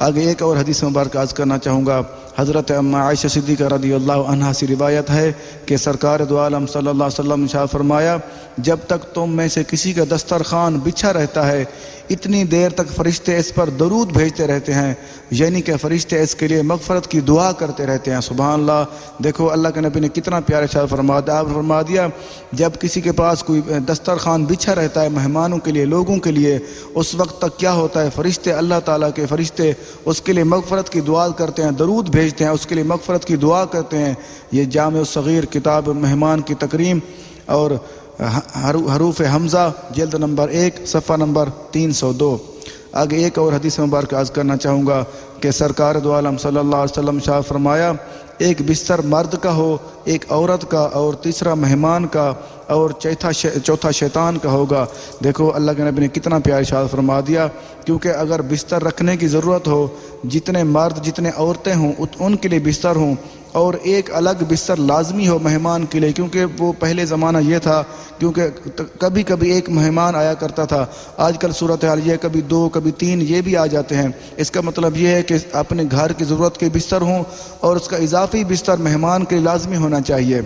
آگے ایک اور حدیث مبارک عرض کرنا چاہوں گا۔ حضرت عائشہ صدیقہ رضی اللہ عنہا سے روایت ہے کہ سرکار دو عالم صلی اللہ علیہ وسلم نے ارشاد فرمایا، جب تک تم میں سے کسی کا دسترخوان بچھا رہتا ہے اتنی دیر تک فرشتے اس پر درود بھیجتے رہتے ہیں، یعنی کہ فرشتے اس کے لیے مغفرت کی دعا کرتے رہتے ہیں۔ سبحان اللہ! دیکھو اللہ کے نبی نے کتنا پیارا ارشاد فرمایا، آپ فرما دیا جب کسی کے پاس کوئی دسترخوان بچھا رہتا ہے مہمانوں کے لیے، لوگوں کے لیے، اس وقت تک کیا ہوتا ہے، فرشتے اللہ تعالیٰ کے فرشتے اس کے لیے مغفرت کی دعا کرتے ہیں، درود بھیجتے ہیں، اس کے لیے مغفرت کی دعا کرتے ہیں۔ یہ جامع الصغیر کتاب مہمان کی تکریم اور حروف حمزہ جلد نمبر 1 صفحہ نمبر 302۔ آگے ایک اور حدیث مبارک عرض کرنا چاہوں گا کہ سرکار دو عالم صلی اللہ علیہ وسلم شاہ فرمایا، ایک بستر مرد کا ہو، ایک عورت کا، اور تیسرا مہمان کا، اور چوتھا شیطان کا ہوگا۔ دیکھو اللہ کے نبی نے کتنا پیارا ارشاد فرما دیا، کیونکہ اگر بستر رکھنے کی ضرورت ہو، جتنے مرد جتنے عورتیں ہوں ان کے لیے بستر ہوں، اور ایک الگ بستر لازمی ہو مہمان کے لیے، کیونکہ وہ پہلے زمانہ یہ تھا، کیونکہ کبھی کبھی ایک مہمان آیا کرتا تھا، آج کل صورتحال یہ کبھی 2 کبھی 3 یہ بھی آ جاتے ہیں۔ اس کا مطلب یہ ہے کہ اپنے گھر کی ضرورت کے بستر ہوں، اور اس کا اضافی بستر مہمان کے لیے لازمی ہونا چاہیے۔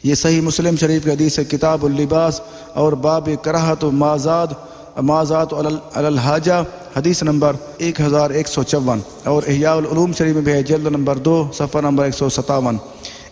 یہ صحیح مسلم شریف کی حدیث ہے، کتاب اللباس اور باب کراہت ما زاد علی الحاجہ، حدیث نمبر 1154، اور احیاء العلوم شریف میں بھی ہے، جلد نمبر 2 صفحہ نمبر 157۔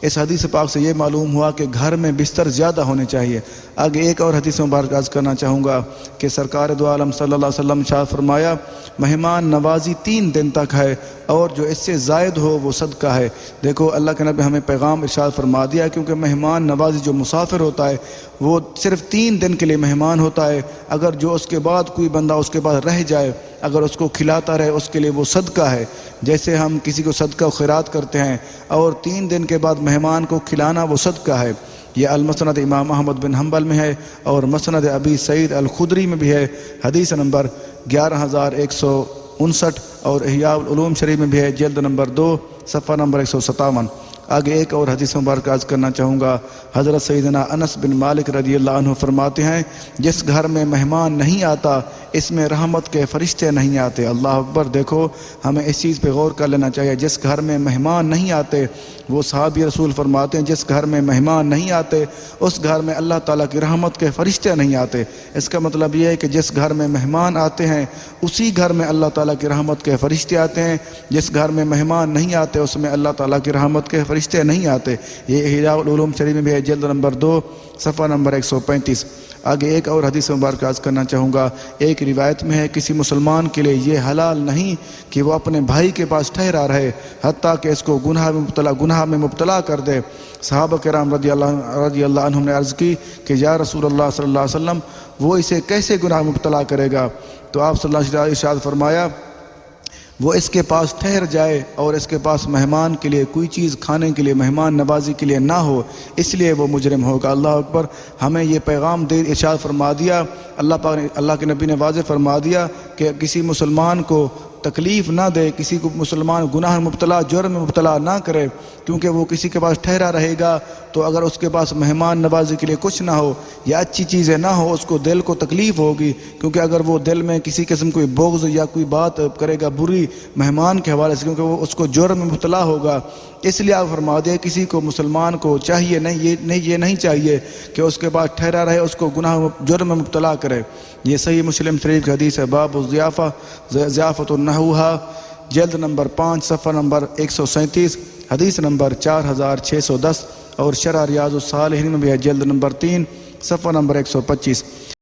اس حدیث پاک سے یہ معلوم ہوا کہ گھر میں بستر زیادہ ہونے چاہیے۔ آگے ایک اور حدیث مبارک عرض کرنا چاہوں گا کہ سرکار دو عالم صلی اللہ علیہ وسلم ارشاد فرمایا، مہمان نوازی 3 دن تک ہے، اور جو اس سے زائد ہو وہ صدقہ ہے۔ دیکھو اللہ کے نبی ہمیں پیغام ارشاد فرما دیا، کیونکہ مہمان نوازی جو مسافر ہوتا ہے وہ صرف 3 دن کے لیے مہمان ہوتا ہے، اگر جو اس کے بعد کوئی بندہ اس کے بعد رہ جائے، اگر اس کو کھلاتا رہے، اس کے لیے وہ صدقہ ہے۔ جیسے ہم کسی کو صدقہ و خیرات کرتے ہیں، اور 3 دن کے بعد مہمان کو کھلانا وہ صدقہ ہے۔ یہ المسند امام احمد بن حنبل میں ہے، اور مسند ابی سعید الخدری میں بھی ہے، حدیث نمبر 11159، اور احیاء العلوم شریف میں بھی ہے، جلد نمبر 2 صفحہ نمبر 157۔ آگے ایک اور حدیث مبارک عرض کرنا چاہوں گا۔ حضرت سیدنا انس بن مالک رضی اللہ عنہ فرماتے ہیں، جس گھر میں مہمان نہیں آتا اس میں رحمت کے فرشتے نہیں آتے۔ اللہ اکبر! دیکھو ہمیں اس چیز پہ غور کر لینا چاہیے، جس گھر میں مہمان نہیں آتے، وہ صحابی رسول فرماتے ہیں جس گھر میں مہمان نہیں آتے اس گھر میں اللہ تعالیٰ کی رحمت کے فرشتے نہیں آتے۔ اس کا مطلب یہ ہے کہ جس گھر میں مہمان آتے ہیں اسی گھر میں اللہ تعالیٰ کی رحمت کے فرشتے آتے ہیں، جس گھر میں مہمان نہیں آتے اس میں اللہ تعالیٰ کی رحمت کے فرشتے نہیں آتے۔ یہ احیاء العلوم شریف میں بھی ہے، جلد نمبر 2 صفحہ نمبر 135۔ آگے ایک اور حدیث مبارک عرض کرنا چاہوں گا۔ ایک روایت میں ہے، کسی مسلمان کے لیے یہ حلال نہیں کہ وہ اپنے بھائی کے پاس ٹھہرا رہے حتیٰ کہ اس کو گناہ میں مبتلا کر دے۔ صحابہ کرام رضی اللہ عنہم نے عرض کی کہ یا رسول اللہ صلی اللہ علیہ وسلم، وہ اسے کیسے گناہ میں مبتلا کرے گا؟ تو آپ صلی اللہ علیہ وسلم ارشاد فرمایا، وہ اس کے پاس ٹھہر جائے اور اس کے پاس مہمان کے لیے کوئی چیز کھانے کے لیے، مہمان نوازی کے لیے نہ ہو، اس لیے وہ مجرم ہوگا۔ اللہ اکبر! ہمیں یہ پیغام دے ارشاد فرما دیا، اللہ کے نبی نے واضح فرما دیا کہ کسی مسلمان کو تکلیف نہ دے، کسی کو مسلمان گناہ مبتلا، جرم میں مبتلا نہ کرے، کیونکہ وہ کسی کے پاس ٹھہرا رہے گا تو اگر اس کے پاس مہمان نوازی کے لیے کچھ نہ ہو یا اچھی چیزیں نہ ہو، اس کو دل کو تکلیف ہوگی، کیونکہ اگر وہ دل میں کسی قسم کوئی بغض یا کوئی بات کرے گا بری مہمان کے حوالے سے، کیونکہ وہ اس کو جرم میں مبتلا ہوگا۔ اس لیے آپ فرما دیں کسی کو مسلمان کو چاہیے نہیں، یہ نہیں چاہیے کہ اس کے پاس ٹھہرا رہے، اس کو گناہ جرم میں مبتلا کرے۔ یہ صحیح مسلم شریف کی حدیث ہے، باب ضیافت النحوہا، جلد نمبر 5 صفحہ نمبر 137، حدیث نمبر 4610، اور شرح ریاض الصالحین میں بھی ہے، جلد نمبر 3 صفحہ نمبر 125۔